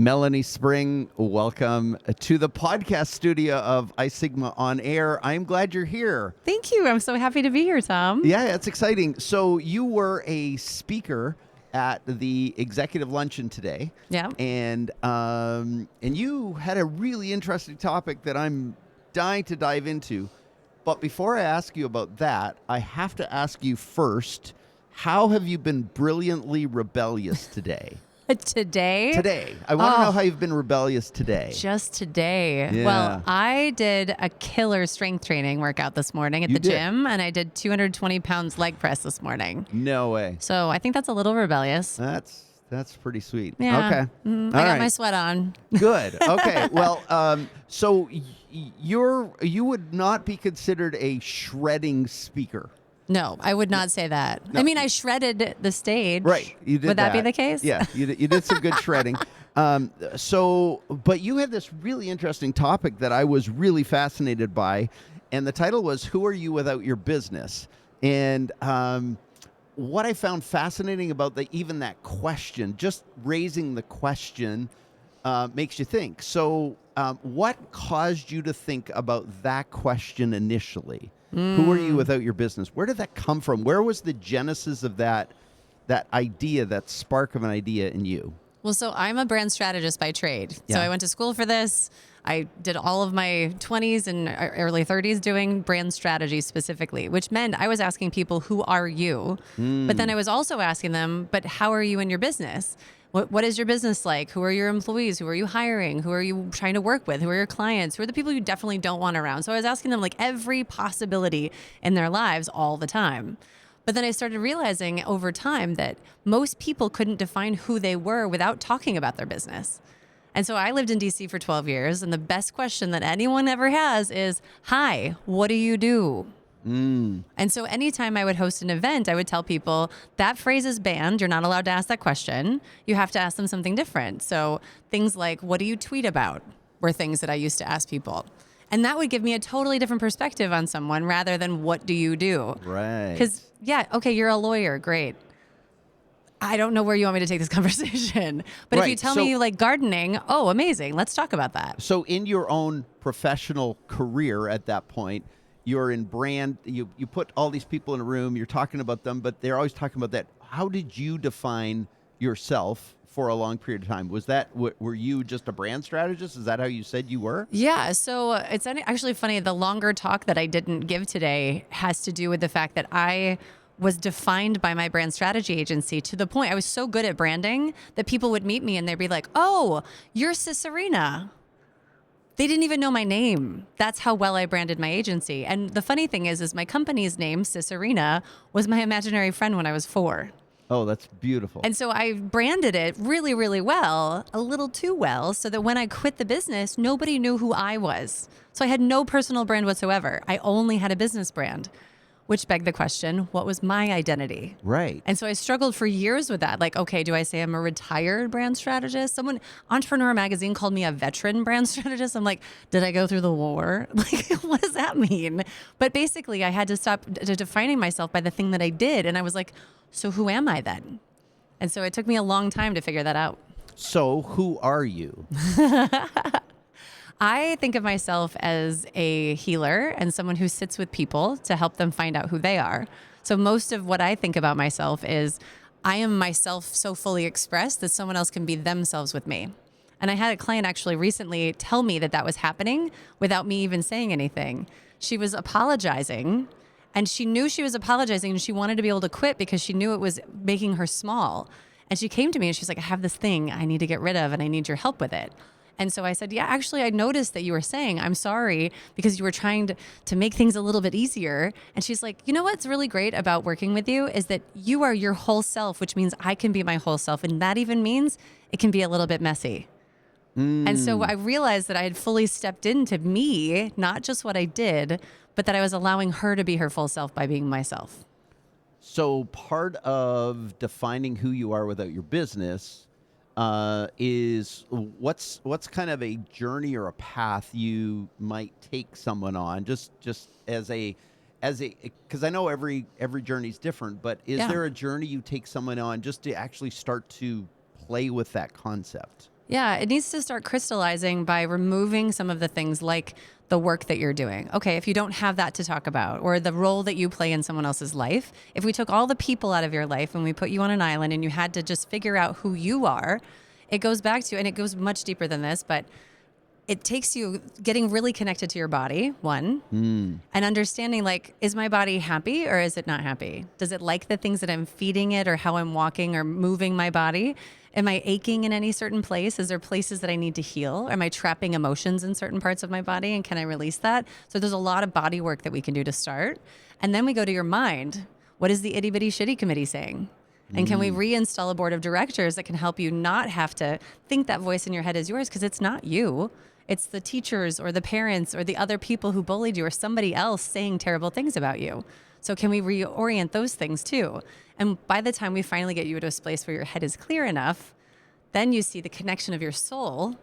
Melanie Spring, welcome to the podcast studio of iSigma On Air. I'm glad you're here. Thank you. I'm so happy to be here, Tom. Yeah, it's exciting. So you were a speaker at the executive luncheon today. Yeah. And you had a really interesting topic that I'm dying to dive into. But before I ask you about that, I have to ask you first, how have you been brilliantly rebellious today? Today? Today. I want to know how you've been rebellious today. Just today. Yeah. Well, I did a killer strength training workout this morning at the gym, and I did 220 pounds leg press this morning. No way. So I think that's a little rebellious. That's pretty sweet. Yeah. Okay. I got my sweat on. Good. Okay. Well, so you would not be considered a shredding speaker. No, I would not say that. No. I mean, I shredded the stage. Right. You did Would that be the case? Yeah. You did some good shredding. But you had this really interesting topic that I was really fascinated by, and the title was "Who Are You Without Your Business?" And what I found fascinating about even that question, just raising the question, makes you think. So, what caused you to think about that question initially? Who are you without your business? Where did that come from? Where was the genesis of that idea, that spark of an idea in you? Well, so I'm a brand strategist by trade. Yeah. So I went to school for this. I did all of my 20s and early 30s doing brand strategy specifically, which meant I was asking people, who are you? But then I was also asking them, but how are you in your business? What is your business like? Who are your employees? Who are you hiring? Who are you trying to work with? Who are your clients? Who are the people you definitely don't want around? So I was asking them like every possibility in their lives all the time. But then I started realizing over time that most people couldn't define who they were without talking about their business. And so I lived in DC for 12 years, and the best question that anyone ever has is, hi, what do you do? And so anytime I would host an event, I would tell people that phrase is banned. You're not allowed to ask that question. You have to ask them something different. So things like, what do you tweet about? Were things that I used to ask people. And that would give me a totally different perspective on someone rather than what do you do? Right. Because, yeah, okay, you're a lawyer. Great. I don't know where you want me to take this conversation. But if you tell me like gardening, oh, amazing. Let's talk about that. So in your own professional career at that point, you're in brand, you put all these people in a room, you're talking about them, but they're always talking about that. How did you define yourself for a long period of time? Was that, were you just a brand strategist? Is that how you said you were? Yeah. So it's actually funny. The longer talk that I didn't give today has to do with the fact that I was defined by my brand strategy agency to the point I was so good at branding that people would meet me and they'd be like, oh, you're Cicerina. They didn't even know my name. That's how well I branded my agency. And the funny thing is my company's name, Cicerina, was my imaginary friend when I was 4. Oh, that's beautiful. And so I branded it really, really well, a little too well, so that when I quit the business, nobody knew who I was. So I had no personal brand whatsoever. I only had a business brand, which begged the question, what was my identity? Right. And so I struggled for years with that. Like, okay, do I say I'm a retired brand strategist? Entrepreneur Magazine called me a veteran brand strategist. I'm like, did I go through the war? Like, what does that mean? But basically, I had to stop defining myself by the thing that I did. And I was like, so who am I then? And so it took me a long time to figure that out. So who are you? I think of myself as a healer and someone who sits with people to help them find out who they are. So most of what I think about myself is I am myself so fully expressed that someone else can be themselves with me. And I had a client actually recently tell me that was happening without me even saying anything. She was apologizing and she knew she was apologizing and she wanted to be able to quit because she knew it was making her small. And she came to me and she's like, I have this thing I need to get rid of and I need your help with it. And so I said, yeah, actually, I noticed that you were saying, I'm sorry, because you were trying to make things a little bit easier. And she's like, you know what's really great about working with you is that you are your whole self, which means I can be my whole self. And that even means it can be a little bit messy. And so I realized that I had fully stepped into me, not just what I did, but that I was allowing her to be her full self by being myself. So part of defining who you are without your business is what's kind of a journey or a path you might take someone on, just as a because I know every journey is different, but is there a journey you take someone on just to actually start to play with that concept? Yeah, it needs to start crystallizing by removing some of the things like the work that you're doing. Okay, if you don't have that to talk about, or the role that you play in someone else's life, if we took all the people out of your life and we put you on an island and you had to just figure out who you are, it goes back to, and it goes much deeper than this, but it takes you getting really connected to your body, one, and understanding, like, is my body happy or is it not happy? Does it like the things that I'm feeding it or how I'm walking or moving my body? Am I aching in any certain place? Is there places that I need to heal? Am I trapping emotions in certain parts of my body and can I release that? So there's a lot of body work that we can do to start. And then we go to your mind. What is the itty bitty shitty committee saying? And can we reinstall a board of directors that can help you not have to think that voice in your head is yours, because it's not you. It's the teachers or the parents or the other people who bullied you or somebody else saying terrible things about you. So can we reorient those things too? And by the time we finally get you to a place where your head is clear enough, then you see the connection of your soul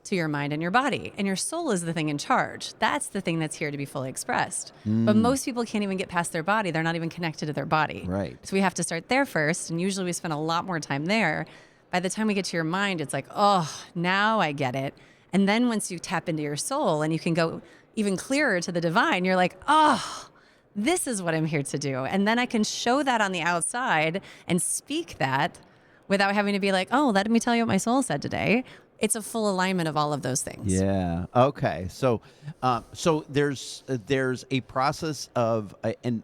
to your mind and your body. And your soul is the thing in charge. That's the thing that's here to be fully expressed. But most people can't even get past their body. They're not even connected to their body. Right. So we have to start there first. And usually we spend a lot more time there. By the time we get to your mind, it's like, oh, now I get it. And then once you tap into your soul and you can go even clearer to the divine, you're like, oh, this is what I'm here to do. And then I can show that on the outside and speak that without having to be like, oh, let me tell you what my soul said today. It's a full alignment of all of those things. Yeah. Okay. So, so there's a process of, and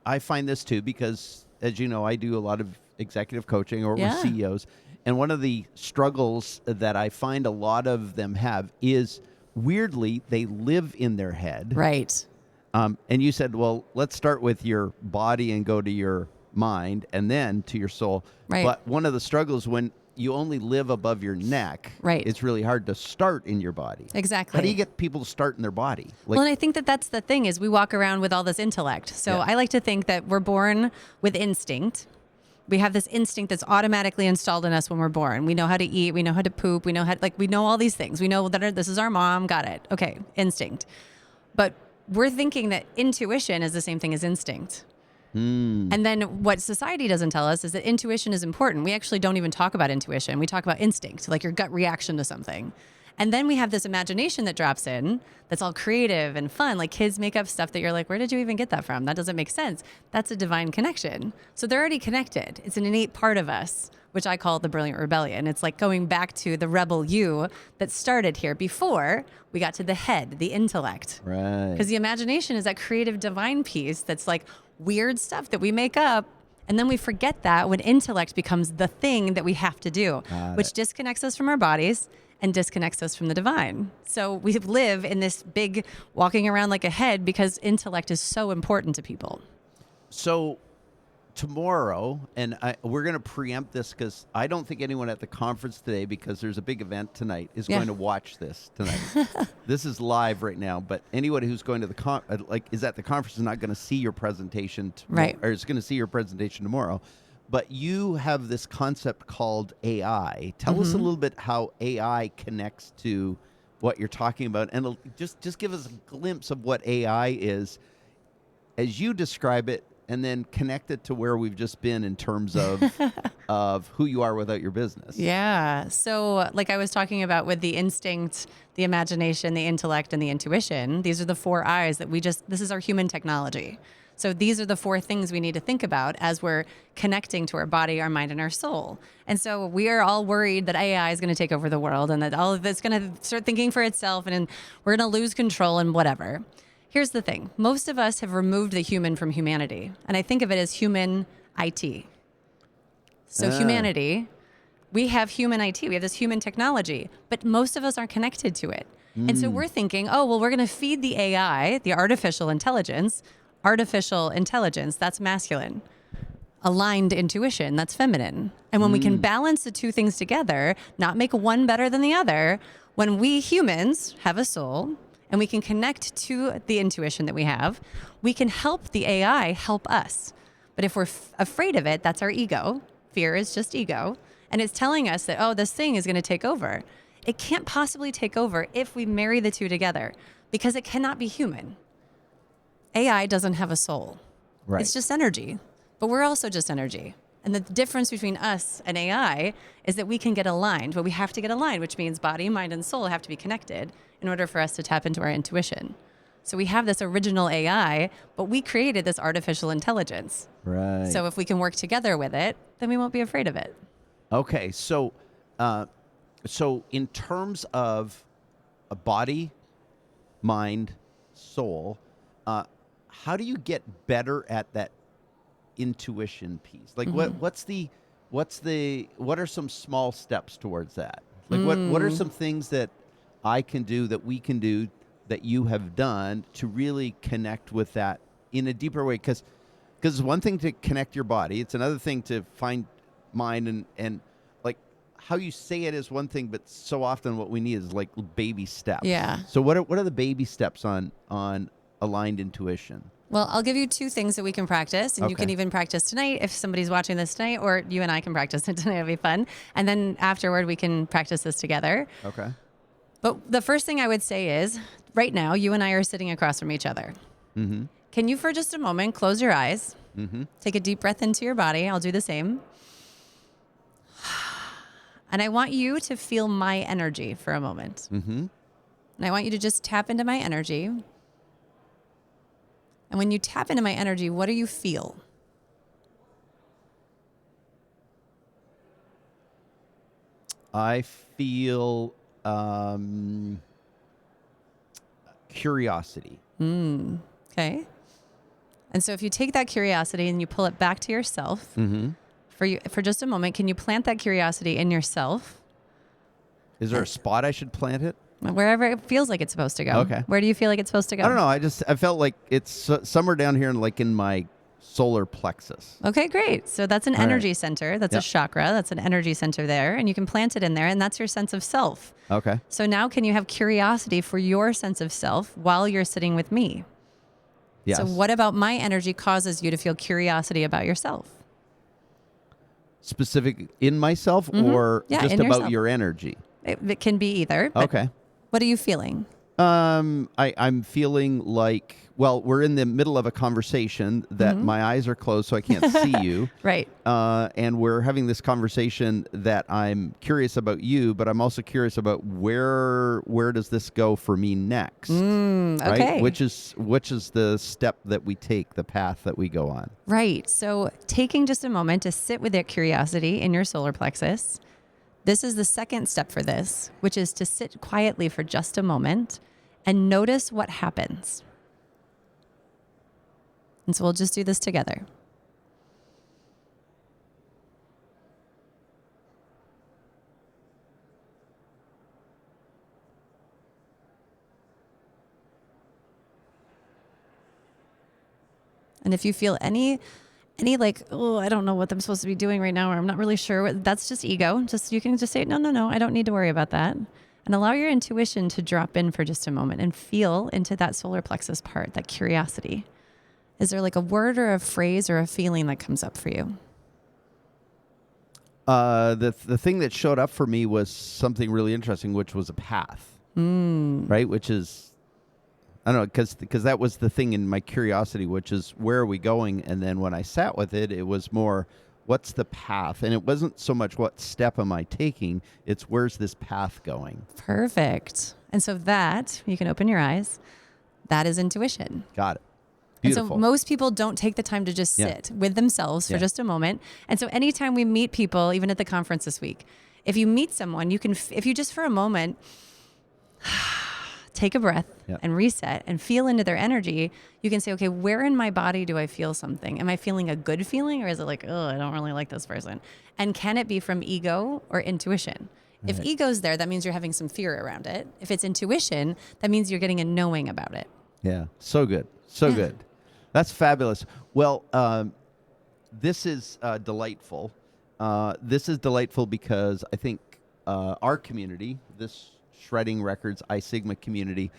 I find this too, because as you know, I do a lot of executive coaching or with CEOs. And one of the struggles that I find a lot of them have is, weirdly, they live in their head. Right. And you said, well, let's start with your body and go to your mind and then to your soul. Right. But one of the struggles when you only live above your neck, right, it's really hard to start in your body. Exactly. How do you get people to start in their body? Well, and I think that that's the thing, is we walk around with all this intellect. So I like to think that we're born with instinct. We have this instinct that's automatically installed in us when we're born. We know how to eat. We know how to poop. We know how, like, we know all these things. We know that this is our mom. Got it. Okay. Instinct. But we're thinking that intuition is the same thing as instinct. And then what society doesn't tell us is that intuition is important. We actually don't even talk about intuition. We talk about instinct, like your gut reaction to something. And then we have this imagination that drops in that's all creative and fun. Like, kids make up stuff that you're like, where did you even get that from? That doesn't make sense. That's a divine connection. So they're already connected. It's an innate part of us, which I call the brilliant rebellion. It's like going back to the rebel you that started here before we got to the head, the intellect. Right. Because the imagination is that creative divine piece that's like weird stuff that we make up. And then we forget that when intellect becomes the thing that we have to do, which disconnects us from our bodies and disconnects us from the divine. So we live in this big walking around like a head because intellect is so important to people. So tomorrow, and we're going to preempt this because I don't think anyone at the conference today, because there's a big event tonight, is going to watch this tonight. This is live right now, but anyone who's going to the is at the conference is not going to see your presentation right, or is going to see your presentation tomorrow. But you have this concept called AI. Tell us a little bit how AI connects to what you're talking about, and just give us a glimpse of what AI is as you describe it, and then connect it to where we've just been in terms of of who you are without your business. Yeah. So like I was talking about with the instinct, the imagination, the intellect, and the intuition, these are the four eyes that this is our human technology. So these are the four things we need to think about as we're connecting to our body, our mind, and our soul. And so we are all worried that AI is going to take over the world and that all of it's going to start thinking for itself and we're going to lose control and whatever. Here's the thing. Most of us have removed the human from humanity. And I think of it as human IT. So humanity, we have human IT. We have this human technology, but most of us aren't connected to it. And so we're thinking, oh, well, we're going to feed the AI, the artificial intelligence, that's masculine. Aligned intuition, that's feminine. And when we can balance the two things together, not make one better than the other, when we humans have a soul and we can connect to the intuition that we have, we can help the AI help us. But if we're afraid of it, that's our ego. Fear is just ego. And it's telling us that, oh, this thing is going to take over. It can't possibly take over if we marry the two together, because it cannot be human. AI doesn't have a soul. Right. It's just energy, but we're also just energy. And the difference between us and AI is that we can get aligned, but we have to get aligned, which means body, mind, and soul have to be connected in order for us to tap into our intuition. So we have this original AI, but we created this artificial intelligence. Right. So if we can work together with it, then we won't be afraid of it. Okay. So in terms of a body, mind, soul, how do you get better at that intuition piece? Like what are some small steps towards that? Like what are some things that I can do, that we can do, that you have done to really connect with that in a deeper way? Because it's one thing to connect your body, it's another thing to find mind, and like how you say it is one thing, but so often what we need is like baby steps. Yeah. So what are the baby steps on aligned intuition? Well, I'll give you 2 things that we can practice, and you can even practice tonight if somebody's watching this tonight, or you and I can practice it tonight. It'll be fun. And then afterward, we can practice this together. Okay. But the first thing I would say is, right now, you and I are sitting across from each other. Mm-hmm. Can you, for just a moment, close your eyes, Mm-hmm. take a deep breath into your body? I'll do the same. And I want you to feel my energy for a moment. Mm-hmm. And I want you to just tap into my energy. And when you tap into my energy, what do you feel? I feel curiosity. Okay. And so if you take that curiosity and you pull it back to yourself, Mm-hmm. for just a moment, can you plant that curiosity in yourself? Is there a spot I should plant it? Wherever it feels like it's supposed to go. Okay. Where do you feel like it's supposed to go? I don't know. I felt like it's somewhere down here, in my solar plexus. Okay, great. So that's an All right. energy center. That's a Yep. chakra. That's an energy center there. And you can plant it in there. And that's your sense of self. Okay. So now can you have curiosity for your sense of self while you're sitting with me? Yes. So what about my energy causes you to feel curiosity about yourself? Specific in myself, or Yeah, just in about yourself. your energy? It can be either. But Okay. what are you feeling? I'm feeling like, well, we're in the middle of a conversation that my eyes are closed, so I can't see you. Right. And we're having this conversation that I'm curious about you, but I'm also curious about where does this go for me next? Okay. Right? Which is the step that we take, the path that we go on. Right. So taking just a moment to sit with that curiosity in your solar plexus. This is the second step for this, which is to sit quietly for just a moment and notice what happens. And so we'll just do this together. And if you feel any like, oh, I don't know what I'm supposed to be doing right now, or I'm not really sure, that's just ego. You can just say, no, I don't need to worry about that. And allow your intuition to drop in for just a moment and feel into that solar plexus part, that curiosity. Is there like a word or a phrase or a feeling that comes up for you? The thing that showed up for me was something really interesting, which was a path, right? Which is, I don't know, because that was the thing in my curiosity, which is where are we going? And then when I sat with it, it was more, what's the path? And it wasn't so much what step am I taking, it's where's this path going? Perfect. And so that, you can open your eyes, that is intuition. Got it. And Beautiful. so most people don't take the time to just sit with themselves for just a moment. And so anytime we meet people, even at the conference this week, if you meet someone, you can, if you just for a moment, take a breath and reset and feel into their energy, you can say, okay, where in my body do I feel something? Am I feeling a good feeling, or is it like, oh, I don't really like this person? And can it be from ego or intuition? Right. If ego's there, that means you're having some fear around it. If it's intuition, that means you're getting a knowing about it. Yeah. So good. So good. That's fabulous. Well, this is delightful. This is delightful because I think our community, this Shredding Records I Sigma community,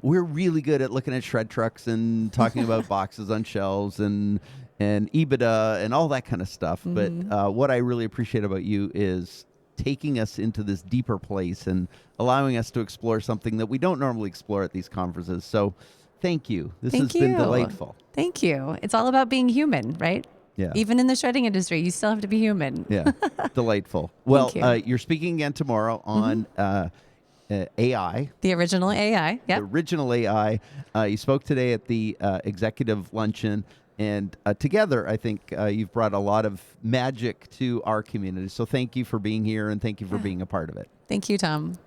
we're really good at looking at shred trucks and talking about boxes on shelves and EBITDA and all that kind of stuff. But what I really appreciate about you is taking us into this deeper place and allowing us to explore something that we don't normally explore at these conferences. So thank you. This has been delightful. Thank you. It's all about being human, right? Yeah. Even in the shredding industry, you still have to be human. Yeah. Delightful. Well, you. you're speaking again tomorrow on AI. The original AI. The Yep. original AI. You spoke today at the executive luncheon, and together, I think you've brought a lot of magic to our community. So thank you for being here, and thank you for being a part of it. Thank you, Tom.